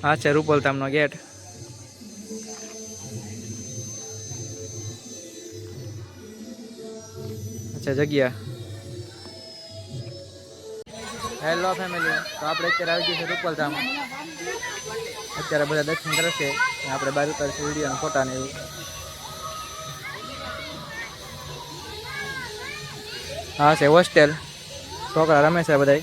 આ છે રૂપલધામનો ગેટ. અચ્છા જગ્યા. હેલો ફેમિલી, તો આપણે અત્યારે આવી ગયું છે રૂપલધામ. અત્યારે બધા દર્શન કરશે, આપણે બહાર ઉતારશું વિડીયો અને ફોટા ને એવું. હા છે હોસ્ટેલ, છોકરા રમે છે બધા.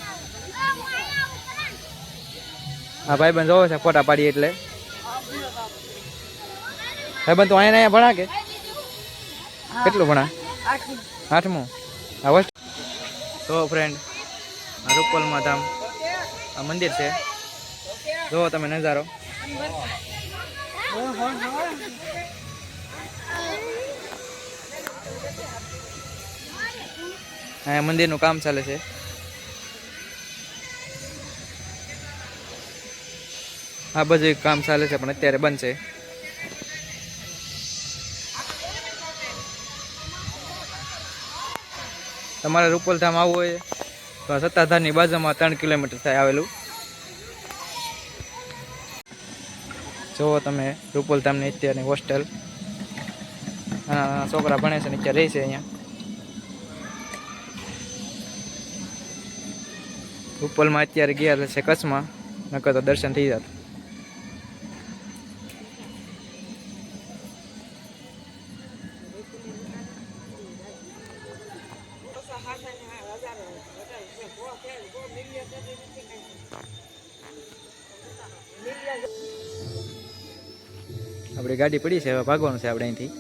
હા ભાઈબંધ જોવે છે ફોટા પાડીએ એટલે. ભાઈબંધ તો અહીંયા ભણા કે કેટલું ભણા? 8મું. હા હોસ્ટેલ. તો ફ્રેન્ડ, રૂપલમાં ધામ આ મંદિર છે, જોવો તમે નજારો. અહીંયા મંદિરનું કામ ચાલે છે. આ બધું કામ ચાલે છે પણ અત્યારે બંધ છે. તમારે રૂપલધામ આવવું હોય તો સત્તાધારની બાજુમાં 3 કિલોમીટર થાય આવેલું. જુઓ તમે રૂપલધામની અત્યારની હોસ્ટેલ. છોકરા ભણે છે ને અત્યારે રહે છે અહીંયા. રૂપલમાં અત્યારે ગયા છે કચ્છમાં, નકર તો દર્શન થઈ જતા. આપણી ગાડી પડી છે, હવે ભાગવાનું છે આપણે અહીંથી.